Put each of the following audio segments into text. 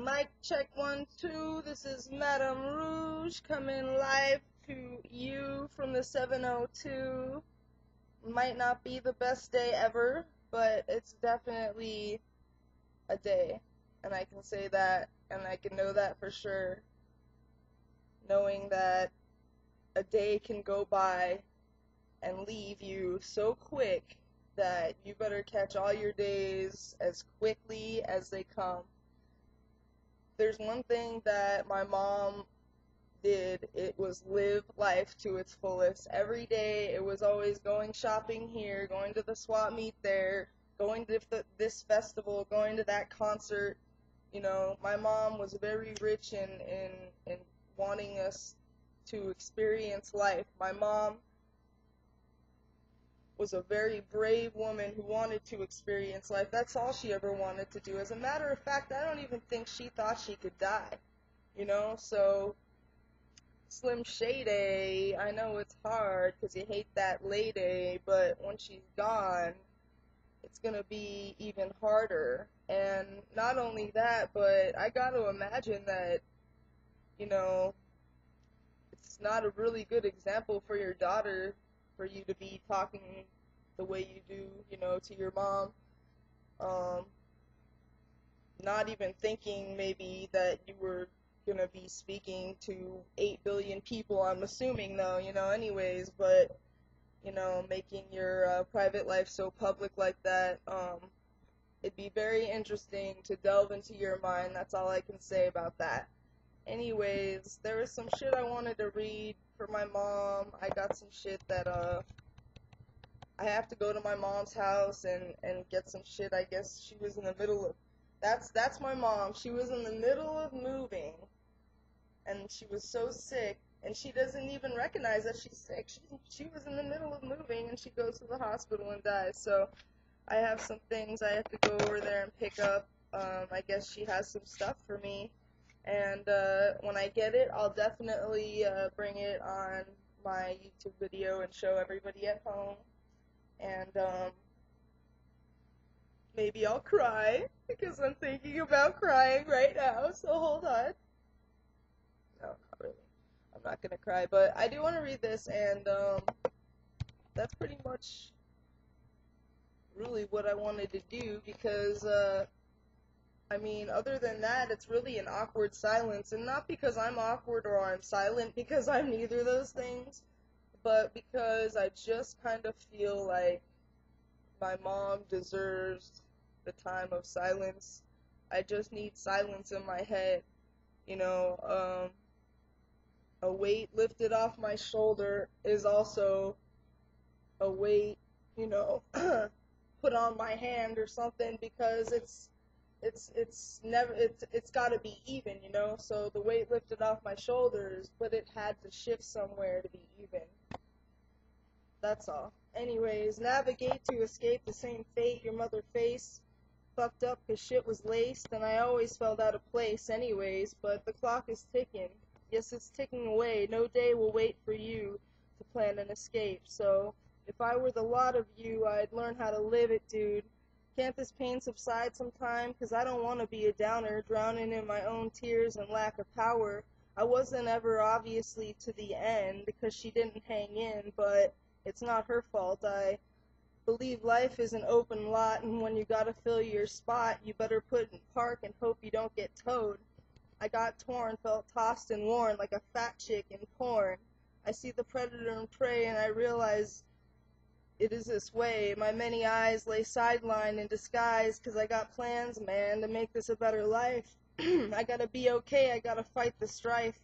Mic check 1, 2. This is Madame Rouge coming live to you from the 702. Might not be the best day ever, but it's definitely a day. And I can say that, and I can know that for sure. Knowing that a day can go by and leave you so quick that you better catch all your days as quickly as they come. There's one thing that my mom did. It was live life to its fullest. Every day it was always going shopping here, going to the swap meet there, going to this festival, going to that concert. You know, my mom was very rich in wanting us to experience life. My mom was a very brave woman who wanted to experience life. That's all she ever wanted to do. As a matter of fact, I don't even think she thought she could die. You know, so Slim Shady, I know it's hard because you hate that lady, but when she's gone, it's going to be even harder. And not only that, but I got to imagine that, you know, it's not a really good example for your daughter for you to be talking the way you do, you know, to your mom. Not even thinking maybe that you were gonna be speaking to 8 billion people, I'm assuming though, you know, anyways, but, you know, making your private life so public like that, it'd be very interesting to delve into your mind. That's all I can say about that. Anyways, there was some shit I wanted to read for my mom. I got some shit that, I have to go to my mom's house and get some shit. I guess she was in the middle of, that's my mom. She was in the middle of moving, and she was so sick, and she doesn't even recognize that she's sick. She was in the middle of moving, and she goes to the hospital and dies. So I have some things I have to go over there and pick up. I guess she has some stuff for me. And when I get it, I'll definitely bring it on my YouTube video and show everybody at home. And maybe I'll cry, because I'm thinking about crying right now, so hold on. No, not really. I'm not gonna cry, but I do want to read this, and that's pretty much really what I wanted to do, because I mean, other than that, it's really an awkward silence, and not because I'm awkward or I'm silent, because I'm neither of those things, but because I just kind of feel like my mom deserves the time of silence. I just need silence in my head, you know. A weight lifted off my shoulder is also a weight, you know, put on my hand or something, because it's got to be even, you know. So the weight lifted off my shoulders, but it had to shift somewhere to be even. That's all. Anyways, navigate to escape the same fate your mother faced. Fucked up 'cause shit was laced, and I always felt out of place anyways, but the clock is ticking. Yes, it's ticking away. No day will wait for you to plan an escape. So if I were the lot of you, I'd learn how to live it, dude. Can't this pain subside sometime? 'Cause I don't want to be a downer, drowning in my own tears and lack of power. I wasn't ever obviously to the end, because she didn't hang in, but it's not her fault. I believe life is an open lot, and when you gotta fill your spot, you better put in park and hope you don't get towed. I got torn, felt tossed and worn like a fat chick in porn. I see the predator and prey, and I realize it is this way. My many eyes lay sidelined in disguise, 'cause I got plans, man, to make this a better life. I gotta be okay, I gotta fight the strife.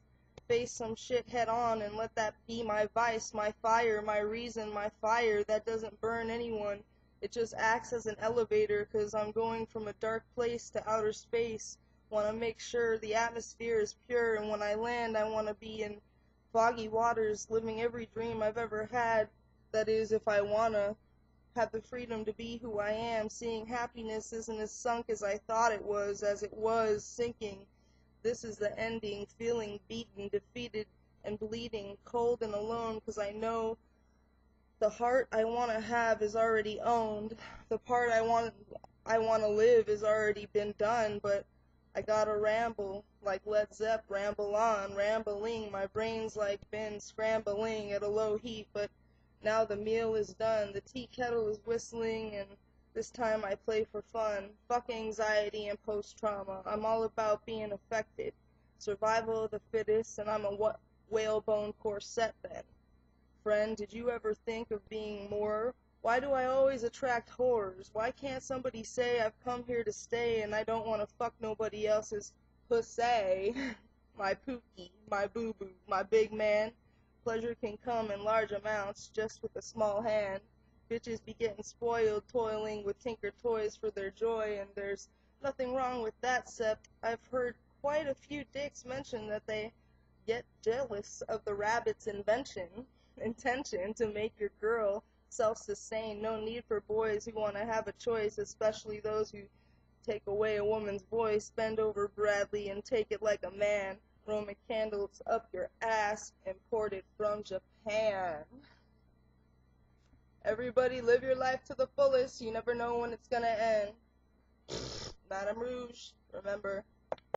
Face some shit head on and let that be my vice, my fire, my reason, my fire that doesn't burn anyone. It just acts as an elevator, 'cause I'm going from a dark place to outer space. Want to make sure the atmosphere is pure, and when I land I want to be in foggy waters, living every dream I've ever had. That is, if I want to have the freedom to be who I am, seeing happiness isn't as sunk as I thought it was, as it was sinking. This is the ending, feeling beaten, defeated, and bleeding, cold and alone, 'cause I know the heart I want to have is already owned. The part I want to live has already been done, but I gotta ramble, like Led Zepp, ramble on, rambling. My brain's like been scrambling at a low heat, but now the meal is done. The tea kettle is whistling, and this time I play for fun. Fuck anxiety and post-trauma. I'm all about being affected. Survival of the fittest, and I'm a whalebone corset then. Friend, did you ever think of being more? Why do I always attract whores? Why can't somebody say I've come here to stay and I don't want to fuck nobody else's pussy? My pookie, my boo-boo, my big man. Pleasure can come in large amounts just with a small hand. Bitches be getting spoiled, toiling with tinker toys for their joy, and there's nothing wrong with that, except I've heard quite a few dicks mention that they get jealous of the rabbit's intention to make your girl self-sustained. No need for boys who want to have a choice, especially those who take away a woman's voice. Bend over, Bradley, and take it like a man. Roman candles up your ass, imported from Japan. Everybody live your life to the fullest. You never know when it's gonna end. Madame Rouge, remember,